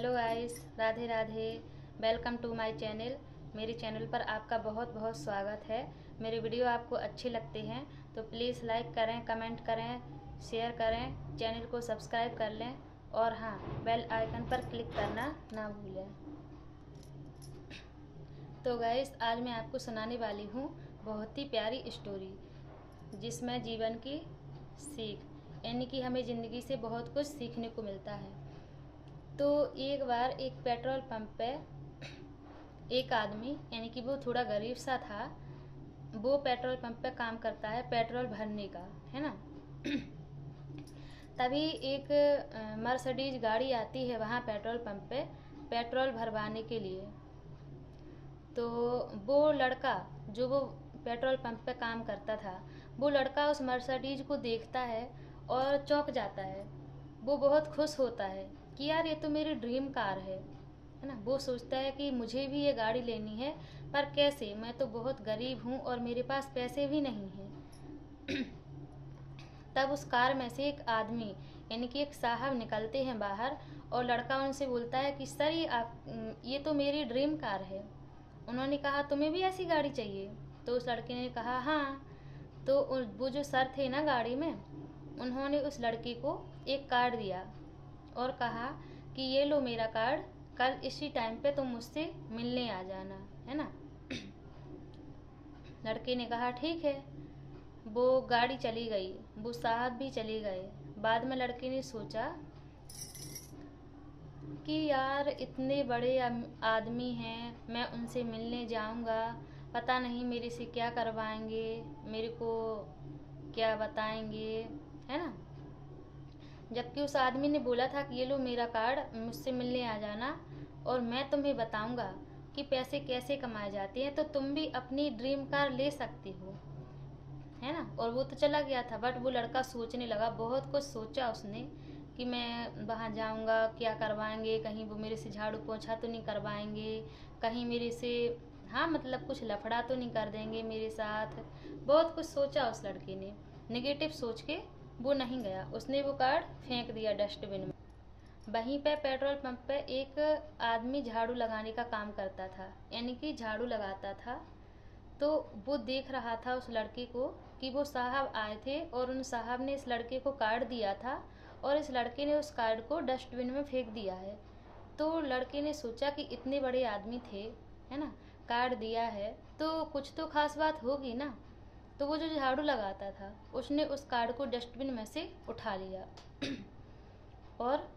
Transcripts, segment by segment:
Hello guys, Radhe Radhe. Welcome to my channel. मेरे channel पर आपका बहुत बहुत स्वागत है। मेरे वीडियो आपको अच्छे लगते हैं तो प्लीज़ लाइक करें, कमेंट करें, शेयर करें, चैनल को सब्सक्राइब कर लें और हाँ, बेल आइकन पर क्लिक करना ना भूलें। तो गाइस, आज मैं आपको सुनाने वाली हूँ बहुत ही प्यारी स्टोरी, जिसमें जीवन की सीख, यानी कि हमें ज़िंदगी से बहुत कुछ सीखने को मिलता है। तो एक बार एक पेट्रोल पंप पे एक आदमी, यानी कि वो थोड़ा गरीब सा था, वो पेट्रोल पंप पे काम करता है पेट्रोल भरने का, है ना। तभी एक मर्सिडीज गाड़ी आती है वहाँ पेट्रोल पंप पे पेट्रोल भरवाने के लिए। तो वो लड़का जो वो पेट्रोल पंप पे काम करता था, वो लड़का उस मर्सिडीज को देखता है और चौंक जाता है। वो बहुत खुश होता है कि यार ये तो मेरी ड्रीम कार है ना। वो सोचता है कि मुझे भी ये गाड़ी लेनी है, पर कैसे, मैं तो बहुत गरीब हूँ और मेरे पास पैसे भी नहीं हैं। तब उस कार में से एक आदमी, यानी कि एक साहब निकलते हैं बाहर और लड़का उनसे बोलता है कि सर ये तो मेरी ड्रीम कार है। उन्होंने कहा तुम्हें भी ऐसी गाड़ी चाहिए? तो उस लड़के ने कहा हाँ। तो वो जो सर थे ना गाड़ी में, उन्होंने उस लड़के को एक कार्ड दिया और कहा कि ये लो मेरा कार्ड, कल इसी टाइम पे तुम मुझसे मिलने आ जाना, है ना। लड़के ने कहा ठीक है। वो गाड़ी चली गई, वो साहब भी चले गए। बाद में लड़के ने सोचा कि यार इतने बड़े आदमी हैं, मैं उनसे मिलने जाऊंगा, पता नहीं मेरे से क्या करवाएंगे, मेरे को क्या बताएंगे, है ना। जबकि उस आदमी ने बोला था कि ये लो मेरा कार्ड, मुझसे मिलने आ जाना और मैं तुम्हें बताऊंगा कि पैसे कैसे कमाए जाते हैं, तो तुम भी अपनी ड्रीम कार ले सकती हो, है ना। और वो तो चला गया था, बट वो लड़का सोचने लगा, बहुत कुछ सोचा उसने कि मैं वहाँ जाऊँगा, क्या करवाएंगे, कहीं वो मेरे से झाड़ू पोछा तो नहीं करवाएंगे, कहीं मेरे से, हाँ मतलब कुछ लफड़ा तो नहीं कर देंगे मेरे साथ। बहुत कुछ सोचा उस लड़के ने, नेगेटिव सोच के वो नहीं गया, उसने वो कार्ड फेंक दिया डस्टबिन में। वहीं पे पेट्रोल पंप पे एक आदमी झाड़ू लगाने का काम करता था, यानी कि झाड़ू लगाता था। तो वो देख रहा था उस लड़के को कि वो साहब आए थे और उन साहब ने इस लड़के को कार्ड दिया था और इस लड़के ने उस कार्ड को डस्टबिन में फेंक दिया है। तो लड़के ने सोचा कि इतने बड़े आदमी थे, है ना, कार्ड दिया है तो कुछ तो खास बात होगी ना। तो वो जो झाड़ू लगाता था उसने उस कार्ड को डस्टबिन में से उठा लिया और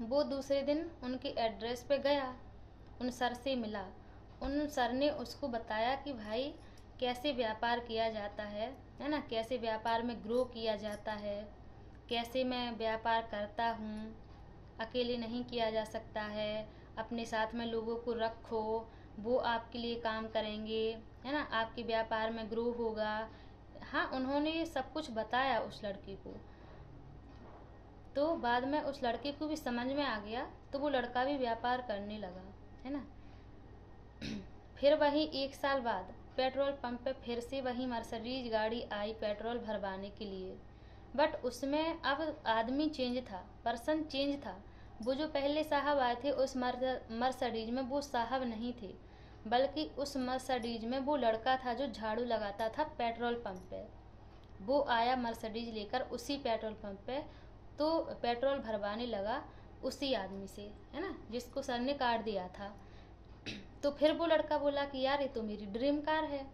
वो दूसरे दिन उनके एड्रेस पे गया, उन सर से मिला। उन सर ने उसको बताया कि भाई कैसे व्यापार किया जाता है ना, कैसे व्यापार में ग्रो किया जाता है, कैसे मैं व्यापार करता हूँ, अकेले नहीं किया जा सकता है, अपने साथ में लोगों को रखो, वो आपके लिए काम करेंगे, है ना, आपके व्यापार में ग्रो होगा। हाँ, उन्होंने सब कुछ बताया उस लड़के को। तो बाद में उस लड़के को भी समझ में आ गया, तो वो लड़का भी व्यापार करने लगा, है ना। फिर वही एक साल बाद पेट्रोल पंप पे फिर से वही मर्सिडीज गाड़ी आई पेट्रोल भरवाने के लिए, बट उसमें अब आदमी चेंज था, पर्सन चेंज था। वो जो पहले साहब आए थे उस मर्सिडीज में, वो साहब नहीं थे, बल्कि उस मर्सिडीज में वो लड़का था जो झाड़ू लगाता था पेट्रोल पंप पे। वो आया मर्सिडीज लेकर उसी पेट्रोल पंप पे, तो पेट्रोल भरवाने लगा उसी आदमी से, है ना, जिसको सर ने कार्ड दिया था। तो फिर वो लड़का बोला कि यार ये तो मेरी ड्रीम कार है।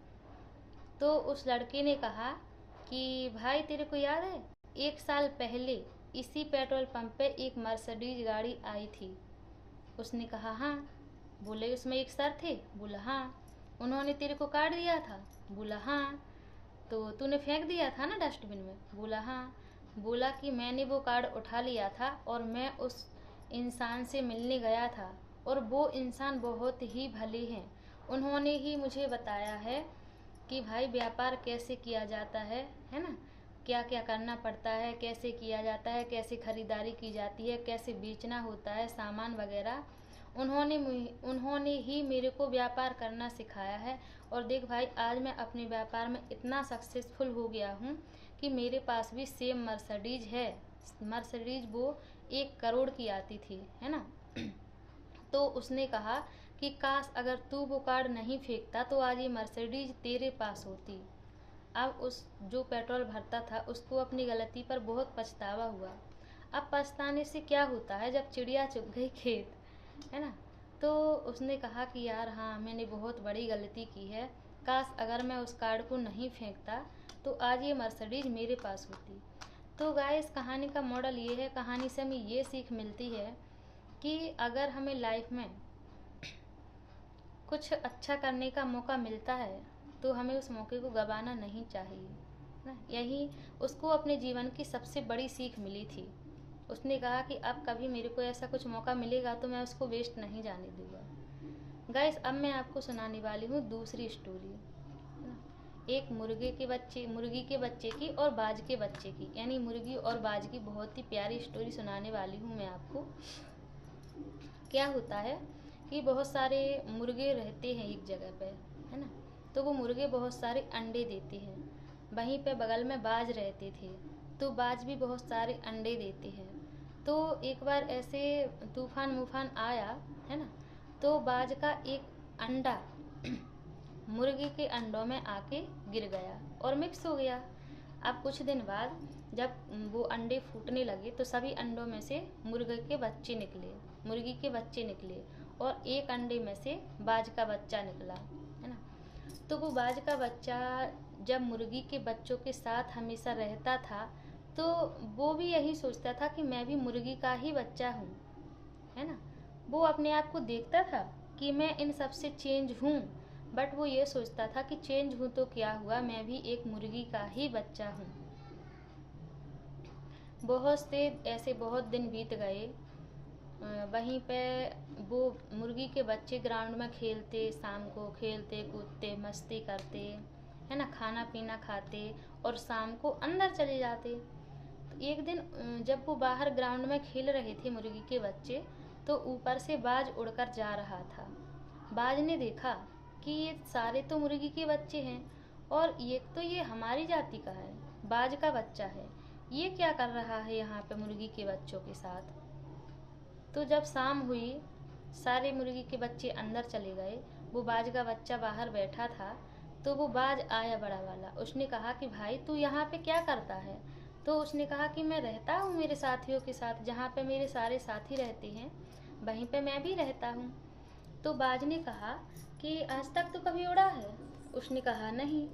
तो उस लड़के ने कहा कि भाई तेरे को याद है, एक साल पहले इसी पेट्रोल पंप पे एक मर्सिडीज गाड़ी आई थी? उसने कहा हाँ। बोले उसमें एक सर थे? बोला हाँ। उन्होंने तेरे को कार्ड दिया था? बोला हाँ। तो तूने फेंक दिया था ना डस्टबिन में? बोला हाँ। बोला कि मैंने वो कार्ड उठा लिया था और मैं उस इंसान से मिलने गया था और वो इंसान बहुत ही भले हैं, उन्होंने ही मुझे बताया है कि भाई व्यापार कैसे किया जाता है ना, क्या क्या करना पड़ता है, कैसे किया जाता है, कैसे खरीदारी की जाती है, कैसे बेचना होता है सामान वगैरह। उन्होंने ही मेरे को व्यापार करना सिखाया है। और देख भाई, आज मैं अपने व्यापार में इतना सक्सेसफुल हो गया हूँ कि मेरे पास भी सेम मर्सिडीज है। मर्सिडीज वो 1 करोड़ की आती थी, है ना। तो उसने कहा कि काश अगर तू वो कार्ड नहीं फेंकता तो आज ये मर्सिडीज तेरे पास होती। अब उस जो पेट्रोल भरता था उसको अपनी गलती पर बहुत पछतावा हुआ। अब पछताने से क्या होता है जब चिड़िया चुग गई खेत, है ना। तो उसने कहा कि यार हाँ, मैंने बहुत बड़ी गलती की है, काश अगर मैं उस कार्ड को नहीं फेंकता तो आज ये मर्सिडीज मेरे पास होती। तो गाइस, कहानी का मॉडल ये है, कहानी से हमें ये सीख मिलती है कि अगर हमें लाइफ में कुछ अच्छा करने का मौका मिलता है तो हमें उस मौके को गंवाना नहीं चाहिए ना। यही उसको अपने जीवन की सबसे बड़ी सीख मिली थी। उसने कहा कि अब कभी मेरे को ऐसा कुछ मौका मिलेगा तो मैं उसको वेस्ट नहीं जाने दूंगा। गाइस, अब मैं आपको सुनाने वाली हूँ दूसरी स्टोरी, एक मुर्गी के बच्चे की और बाज के बच्चे की, यानी मुर्गी और बाज की बहुत ही प्यारी स्टोरी सुनाने वाली हूँ मैं आपको। क्या होता है कि बहुत सारे मुर्गे रहते हैं एक जगह पे, है ना। तो वो मुर्गे बहुत सारे अंडे देते हैं। वहीं पे बगल में बाज रहते थे, तो बाज भी बहुत सारे अंडे देते हैं। तो एक बार ऐसे तूफान वूफान आया, है ना। तो बाज का एक अंडा मुर्गी के अंडों में आके गिर गया और मिक्स हो गया। अब कुछ दिन बाद जब वो अंडे फूटने लगे तो सभी अंडों में से मुर्गे के बच्चे निकले, मुर्गी के बच्चे निकले, और एक अंडे में से बाज का बच्चा निकला, है ना। तो वो बाज का बच्चा जब मुर्गी के बच्चों के साथ हमेशा रहता था तो वो भी यही सोचता था कि मैं भी मुर्गी का ही बच्चा हूँ, है ना। वो अपने आप को देखता था कि मैं इन सबसे चेंज हूँ, बट वो ये सोचता था कि चेंज हूँ तो क्या हुआ, मैं भी एक मुर्गी का ही बच्चा हूँ। बहुत दिन बीत गए। वहीं पे वो मुर्गी के बच्चे ग्राउंड में खेलते, शाम को खेलते कूदते मस्ती करते, है ना, खाना पीना खाते और शाम को अंदर चले जाते। तो एक दिन जब वो बाहर ग्राउंड में खेल रहे थे मुर्गी के बच्चे, तो ऊपर से बाज उड़कर जा रहा था। बाज ने देखा कि ये सारे तो मुर्गी के बच्चे हैं और ये हमारी जाति का है, बाज का बच्चा है, ये क्या कर रहा है यहाँ पे मुर्गी के बच्चों के साथ। तो जब शाम हुई, सारे मुर्गी के बच्चे अंदर चले गए, वो बाज का बच्चा बाहर बैठा था। तो वो बाज आया बड़ा वाला, उसने कहा कि भाई तू यहाँ पे क्या करता है। तो उसने कहा कि मैं रहता हूँ मेरे साथियों के साथ, जहाँ पे मेरे सारे साथी रहते हैं वहीं पे मैं भी रहता हूँ। तो बाज ने कहा कि आज तक तो कभी उड़ा है। उसने कहा नहीं।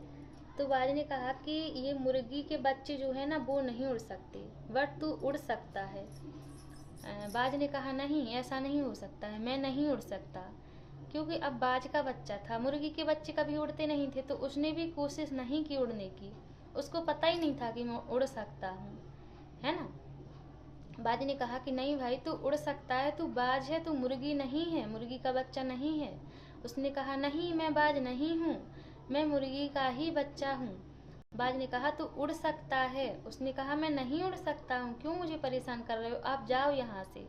तो बाज ने कहा कि ये मुर्गी के बच्चे जो है ना वो नहीं उड़ सकते, बट तू उड़ सकता है। बाज ने कहा नहीं, ऐसा नहीं हो सकता है, मैं नहीं उड़ सकता। क्योंकि अब बाज का बच्चा था, मुर्गी के बच्चे कभी उड़ते नहीं थे, तो उसने भी कोशिश नहीं की उड़ने की। उसको पता ही नहीं था कि मैं उड़ सकता हूँ, है ना। बाज ने कहा कि नहीं भाई, तू उड़ सकता है, तू बाज है, तू मुर्गी नहीं है, मुर्गी का बच्चा नहीं है। उसने कहा नहीं, मैं बाज नहीं हूँ, मैं मुर्गी का ही बच्चा हूँ। बाज ने कहा तू उड़ सकता है। उसने कहा मैं नहीं उड़ सकता हूँ, क्यों मुझे परेशान कर रहे हो, आप जाओ यहाँ से।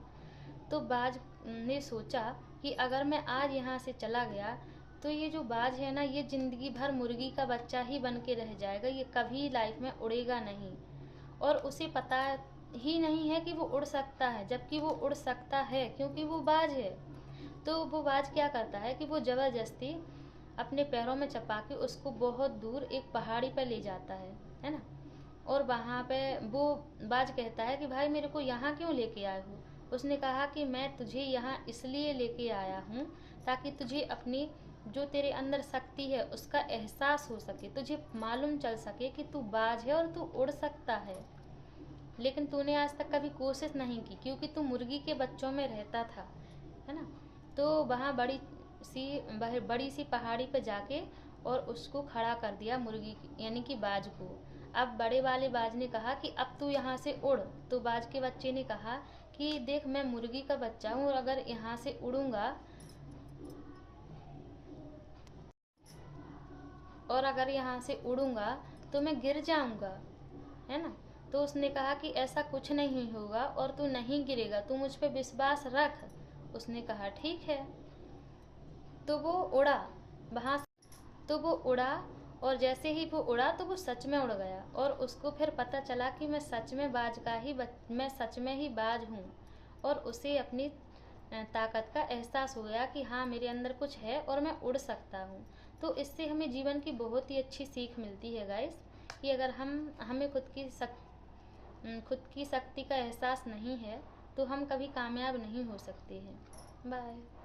तो बाज ने सोचा कि अगर मैं आज यहाँ से चला गया तो ये जो बाज है ना, ये जिंदगी भर मुर्गी का बच्चा ही बन के रह जाएगा, ये कभी लाइफ में उड़ेगा नहीं। और उसे पता ही नहीं है कि वो उड़ सकता है, जबकि वो उड़ सकता है क्योंकि वो बाज है। तो वो बाज क्या करता है कि वो ज़बरदस्ती अपने पैरों में चपा के उसको बहुत दूर एक पहाड़ी पर ले जाता है ना। और वहाँ पे वो बाज कहता है कि भाई मेरे को यहाँ क्यों लेके आए हो। उसने कहा कि मैं तुझे यहाँ इसलिए लेके आया हूँ ताकि तुझे अपनी जो तेरे अंदर शक्ति है उसका एहसास हो सके, तुझे मालूम चल सके कि तू बाज है और तू उड़ सकता है। लेकिन तूने आज तक कभी कोशिश नहीं की क्योंकि तू मुर्गी के बच्चों में रहता था, है ना। तो वहाँ बड़ी सी पहाड़ी पर जाके और उसको खड़ा कर दिया, मुर्गी यानी कि बाज को। अब बड़े वाले बाज ने कहा कि अब तू यहाँ से उड़। तो बाज के बच्चे ने कहा कि देख, मैं मुर्गी का बच्चा हूँ और अगर यहाँ से उड़ूंगा तो मैं गिर जाऊंगा, है ना। तो उसने कहा कि ऐसा कुछ नहीं होगा और तू नहीं गिरेगा, तू मुझ पे विश्वास रख। उसने कहा ठीक है। तो वो उड़ा वहाँ तो वो उड़ा, और जैसे ही वो उड़ा तो वो सच में उड़ गया और उसको फिर पता चला कि मैं सच में ही बाज हूँ। और उसे अपनी ताकत का एहसास हो गया कि हाँ मेरे अंदर कुछ है और मैं उड़ सकता हूँ। तो इससे हमें जीवन की बहुत ही अच्छी सीख मिलती है गाइस, कि अगर हमें खुद की शक्ति का एहसास नहीं है तो हम कभी कामयाब नहीं हो सकते हैं। बाय।